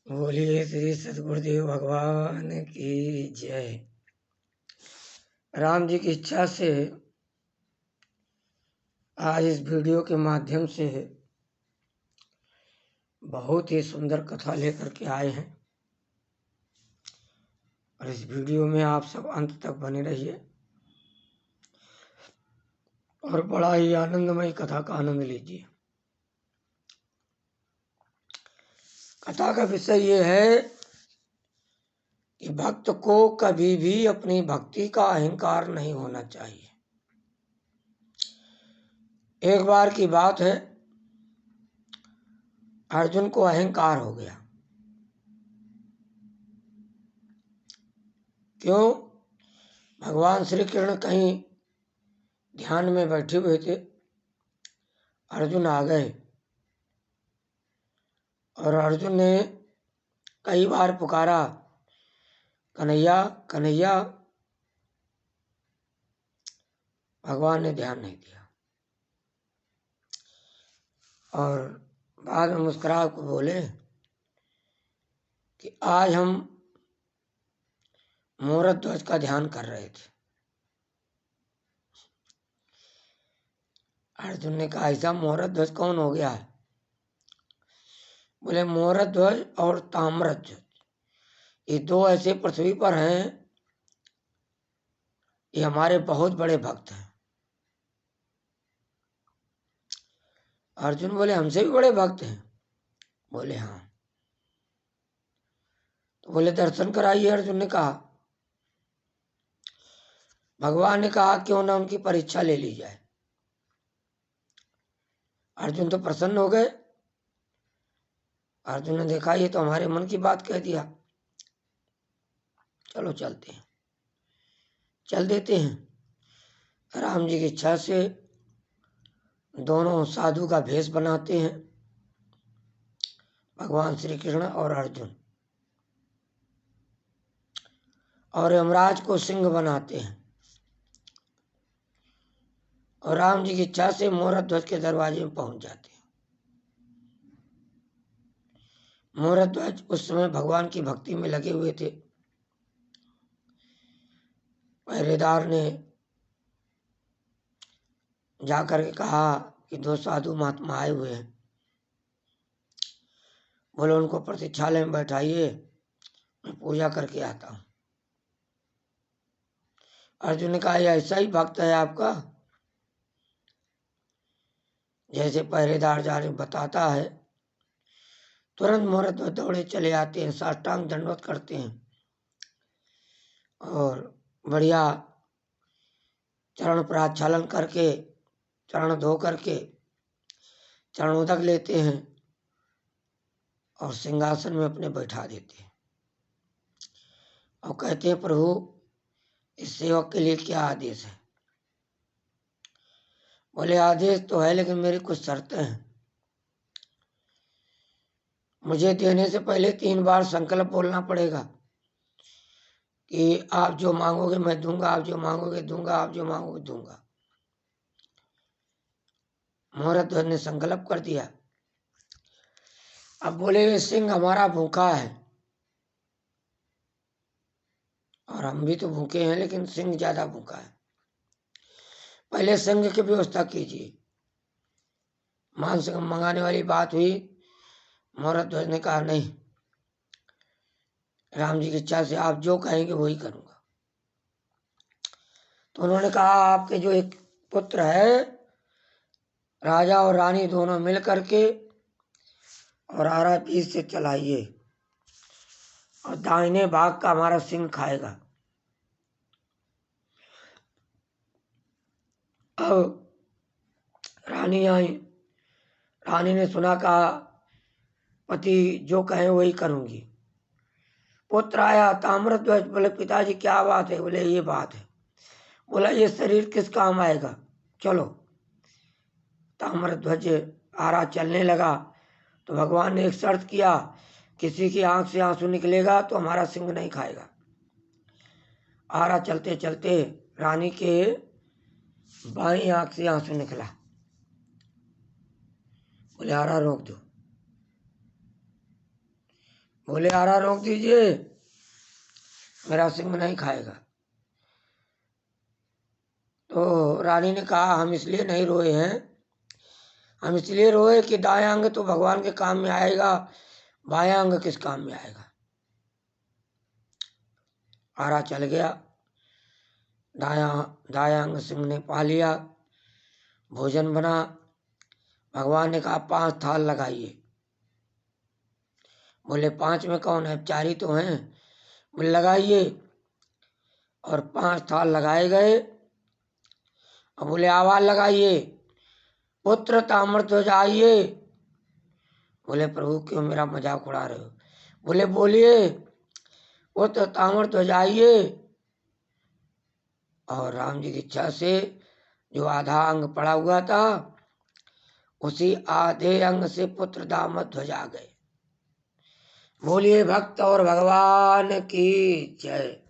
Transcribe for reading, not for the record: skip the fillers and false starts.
बोलिए श्री सदगुरुदेव भगवान की जय। राम जी की इच्छा से आज इस वीडियो के माध्यम से बहुत ही सुंदर कथा लेकर के आए हैं और इस वीडियो में आप सब अंत तक बने रहिए और बड़ा ही आनंदमय कथा का आनंद लीजिए। कथा का विषय ये है कि भक्त को कभी भी अपनी भक्ति का अहंकार नहीं होना चाहिए। एक बार की बात है, अर्जुन को अहंकार हो गया। क्यों? भगवान श्री कृष्ण कहीं ध्यान में बैठे हुए थे, अर्जुन आ गए और अर्जुन ने कई बार पुकारा, कन्हैया कन्हैया। भगवान ने ध्यान नहीं दिया और बाद में मुस्कुरा को बोले कि आज हम मोरध्वज ध्वज का ध्यान कर रहे थे। अर्जुन ने कहा, ऐसा मोरध्वज ध्वज कौन हो गया है? बोले, मोरध्वज ध्वज और ताम्रध्वज, ये दो ऐसे पृथ्वी पर हैं, ये हमारे बहुत बड़े भक्त हैं। अर्जुन बोले, हमसे भी बड़े भक्त हैं? बोले, हाँ। तो बोले, दर्शन कराइए। अर्जुन ने कहा। भगवान ने कहा, क्यों ना उनकी परीक्षा ले ली जाए। अर्जुन तो प्रसन्न हो गए। अर्जुन ने देखा, ये तो हमारे मन की बात कह दिया, चलो चलते हैं। चल देते हैं। राम जी की इच्छा से दोनों साधु का भेष बनाते हैं, भगवान श्री कृष्ण और अर्जुन, और यमराज को सिंह बनाते हैं और राम जी की इच्छा से मोरध्वज के दरवाजे में पहुंच जाते हैं। मोरध्वज उस समय भगवान की भक्ति में लगे हुए थे। पहरेदार ने जाकर के कहा कि दो साधु महात्मा आए हुए हैं, बोले उनको प्रतीक्षालय में बैठाइए, मैं पूजा करके आता हूँ। अर्जुन ने कहा, ऐसा ही भक्त है आपका? जैसे पहरेदार जाने बताता है, तुरंत मोरध्वज दौड़े चले आते हैं, साष्टांग दंडवत करते हैं और बढ़िया चरण प्राक्षालन करके, चरण धो करके चरणोदक लेते हैं और सिंहासन में अपने बैठा देते हैं और कहते हैं, प्रभु इस सेवक के लिए क्या आदेश है? बोले, आदेश तो है, लेकिन मेरी कुछ शर्तें हैं। मुझे देने से पहले 3 बार संकल्प बोलना पड़ेगा कि आप जो मांगोगे मैं दूंगा, आप जो मांगोगे दूंगा, आप जो मांगोगे दूंगा। मोरध्वज ने संकल्प कर दिया। अब बोले, सिंह हमारा भूखा है और हम भी तो भूखे हैं, लेकिन सिंह ज्यादा भूखा है, पहले सिंह की व्यवस्था कीजिए। मांस मंगाने वाली बात हुई। मोरध्वज ने कहा, नहीं, राम जी की इच्छा से आप जो कहेंगे वही करूंगा। तो उन्होंने कहा, आपके जो एक पुत्र है, राजा और रानी दोनों मिल करके और आरा बीच से चलाइए और दाहिने भाग का हमारा सिंह खाएगा। अब रानी आई। रानी ने सुना, कहा, पति जो कहे वही करूंगी। पुत्र आया ताम्रध्वज। बोले, पिताजी क्या बात है? बोले, ये बात है। बोला, ये शरीर किस काम आएगा, चलो। ताम्रध्वज आरा चलने लगा तो भगवान ने एक शर्त किया, किसी की आंख से आंसू निकलेगा तो हमारा सिंह नहीं खाएगा। आरा चलते चलते रानी के बाईं आंख से आंसू निकला। बोले, आरा रोक दो। बोले आरा रोक दीजिए, मेरा सिंह नहीं खाएगा। तो रानी ने कहा हम इसलिए नहीं रोए हैं, हम इसलिए रोए कि दायां अंग तो भगवान के काम में आएगा, बायां अंग किस काम में आएगा। आरा चल गया, दायां अंग सिंह ने पा लिया। भोजन बना, भगवान ने कहा 5 थाल लगाइए। बोले 5 में कौन है, 4 ही तो हैं। बोले लगाइए, और 5 थाल लगाए गए। अब बोले आवाज लगाइए, पुत्र ताम्रध्वज आइए। बोले प्रभु क्यों मेरा मजाक उड़ा रहे हो। बोले बोलिए पुत्र ताम्रध्वज आइए। और राम जी की इच्छा से जो आधा अंग पड़ा हुआ था, उसी आधे अंग से पुत्र ताम्रध्वज आ गए। बोलिए भक्त और भगवान की जय।